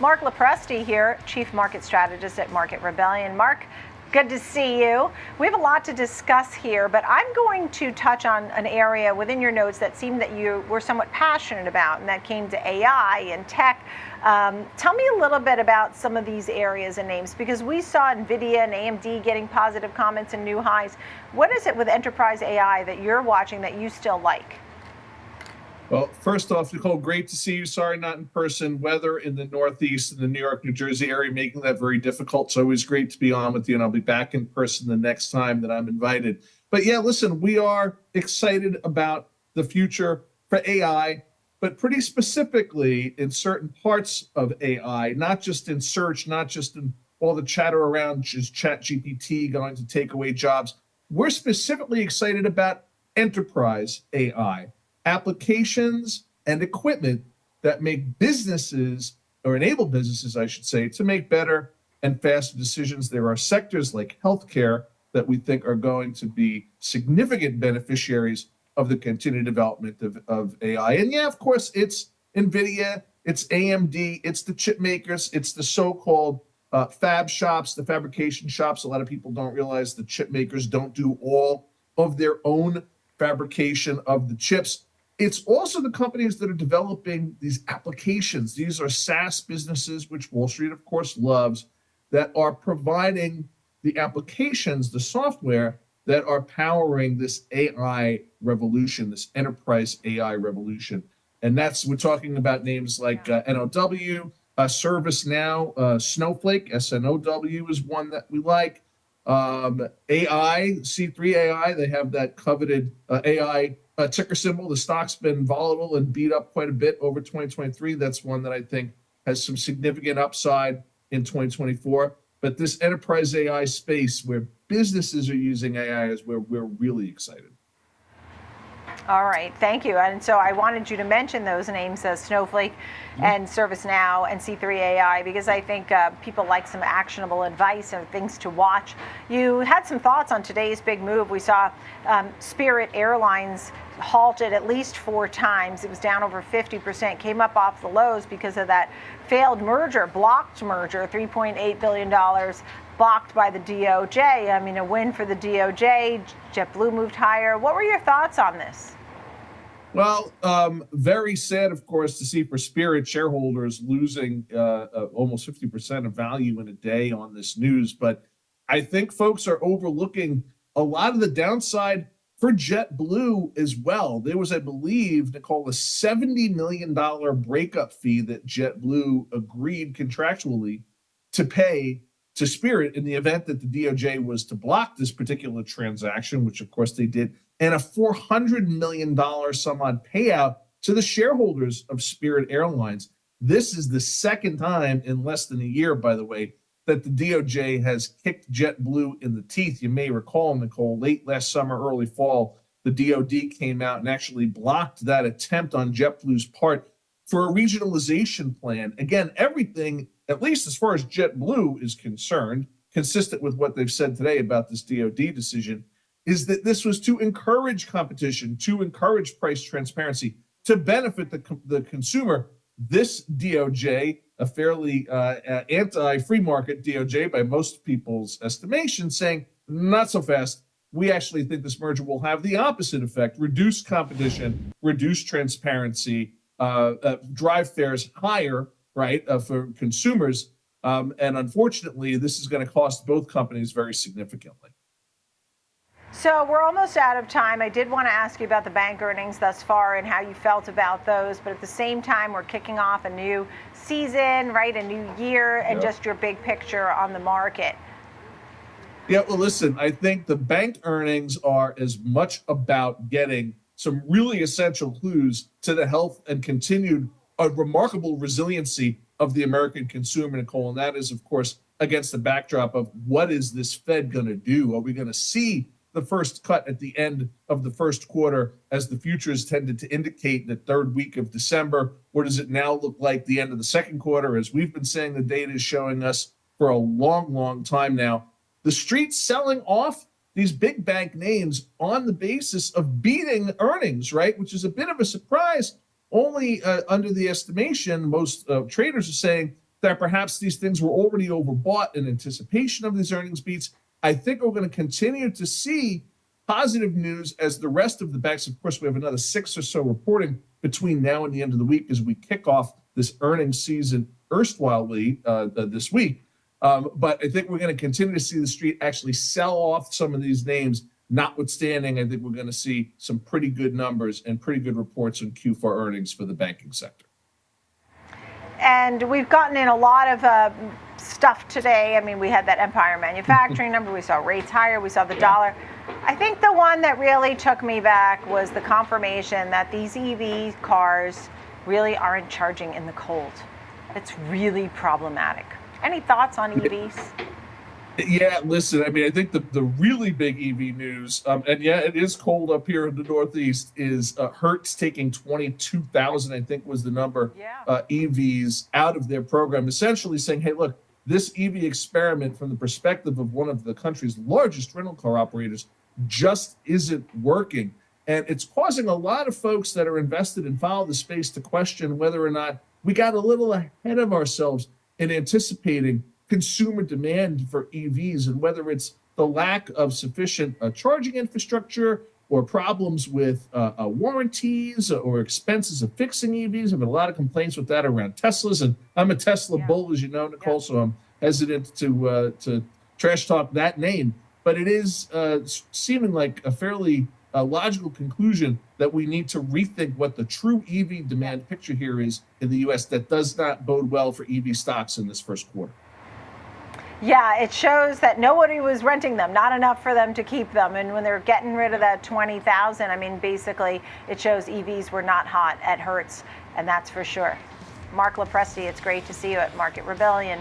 Marc LoPresti here, Chief Market Strategist at Market Rebellion. Marc, good to see you. We have a lot to discuss here, but I'm going to touch on an area within your notes that seemed that you were somewhat passionate about, and that came to AI and tech. Tell me a little bit about some of these areas and names, because we saw Nvidia and AMD getting positive comments and new highs. What is it with enterprise AI that you're watching that you still like? Well, first off, Nicole, great to see you. Sorry, not in person. Weather in the Northeast and the New York, New Jersey area making that very difficult. It's always great to be on with you, and I'll be back in person the next time that I'm invited. But yeah, listen, we are excited about the future for AI, but pretty specifically in certain parts of AI, not just in search, not just in all the chatter around just ChatGPT going to take away jobs. We're specifically excited about enterprise AI. Applications and equipment that make businesses, or enable businesses, I should say, to make better and faster decisions. There are sectors like healthcare that we think are going to be significant beneficiaries of the continued development of AI. And yeah, of course, it's Nvidia, it's AMD, it's the chip makers, it's the so-called fab shops, the fabrication shops. A lot of people don't realize the chip makers don't do all of their own fabrication of the chips. It's also the companies that are developing these applications. These are SaaS businesses, which Wall Street, of course, loves, that are providing the applications, the software that are powering this AI revolution, this enterprise AI revolution. And we're talking about names like NOW, ServiceNow, Snowflake, SNOW is one that we like. AI, C3 AI, they have that coveted AI ticker symbol. The stock's been volatile and beat up quite a bit over 2023. That's one that I think has some significant upside in 2024. But this enterprise AI space where businesses are using AI is where we're really excited. All right, thank you. And so I wanted you to mention those names, Snowflake and ServiceNow and C3 AI, because I think people like some actionable advice and things to watch. You had some thoughts on today's big move. We saw Spirit Airlines halted at least 4 times. It was down over 50%, came up off the lows because of that failed merger, blocked merger, $3.8 billion. Blocked by the DOJ. I mean, a win for the DOJ. JetBlue moved higher. What were your thoughts on this? Well, very sad, of course, to see for Spirit shareholders losing almost 50% of value in a day on this news. But I think folks are overlooking a lot of the downside for JetBlue as well. There was, I believe, Nicole, a $70 million breakup fee that JetBlue agreed contractually to pay to Spirit in the event that the DOJ was to block this particular transaction, which of course they did, and a $400 million some odd payout to the shareholders of Spirit Airlines. This is the second time in less than a year, by the way, that the DOJ has kicked JetBlue in the teeth. You may recall, Nicole, late last summer, early fall, the DOD came out and actually blocked that attempt on JetBlue's part for a regionalization plan. Again, everything, at least as far as JetBlue is concerned, consistent with what they've said today about this DOD decision, is that this was to encourage competition, to encourage price transparency, to benefit the consumer. This DOJ, a fairly anti-free market DOJ by most people's estimation, saying, not so fast. We actually think this merger will have the opposite effect: reduce competition, reduce transparency, drive fares higher, right, for consumers. And unfortunately, this is going to cost both companies very significantly. So we're almost out of time. I did want to ask you about the bank earnings thus far and how you felt about those. But at the same time, we're kicking off a new season, right, a new year, and just your big picture on the market. Yeah, well, listen, I think the bank earnings are as much about getting some really essential clues to the health and continued remarkable resiliency of the American consumer, Nicole. And that is, of course, against the backdrop of what is this Fed going to do? Are we going to see the first cut at the end of the first quarter, as the futures tended to indicate the third week of December? Or does it now look like the end of the second quarter, as we've been saying the data is showing us for a long, long time now? The street's selling off these big bank names on the basis of beating earnings, right? Which is a bit of a surprise. Only under the estimation, most traders are saying that perhaps these things were already overbought in anticipation of these earnings beats. I think we're going to continue to see positive news as the rest of the banks. Of course, we have another 6 or so reporting between now and the end of the week as we kick off this earnings season erstwhilely this week. But I think we're going to continue to see the street actually sell off some of these names. Notwithstanding, I think we're going to see some pretty good numbers and pretty good reports on Q4 earnings for the banking sector. And we've gotten in a lot of stuff today. I mean, we had that Empire manufacturing number. We saw rates higher. We saw the dollar. I think the one that really took me back was the confirmation that these EV cars really aren't charging in the cold. It's really problematic. Any thoughts on EVs? Yeah, listen, I mean, I think the really big EV news, and yeah, it is cold up here in the Northeast, is Hertz taking 22,000, I think was the number, EVs out of their program, essentially saying, hey, look, this EV experiment from the perspective of one of the country's largest rental car operators just isn't working. And it's causing a lot of folks that are invested and follow the space to question whether or not we got a little ahead of ourselves in anticipating consumer demand for EVs, and whether it's the lack of sufficient charging infrastructure or problems with warranties or expenses of fixing EVs. I've had a lot of complaints with that around Teslas, and I'm a Tesla bull, as you know, Nicole, so I'm hesitant to trash talk that name. But it is seeming like a fairly logical conclusion that we need to rethink what the true EV demand picture here is in the U.S. that does not bode well for EV stocks in this first quarter. Yeah, it shows that nobody was renting them, not enough for them to keep them. And when they're getting rid of that 20,000, I mean, basically, it shows EVs were not hot at Hertz, and that's for sure. Marc LoPresti, it's great to see you at Market Rebellion.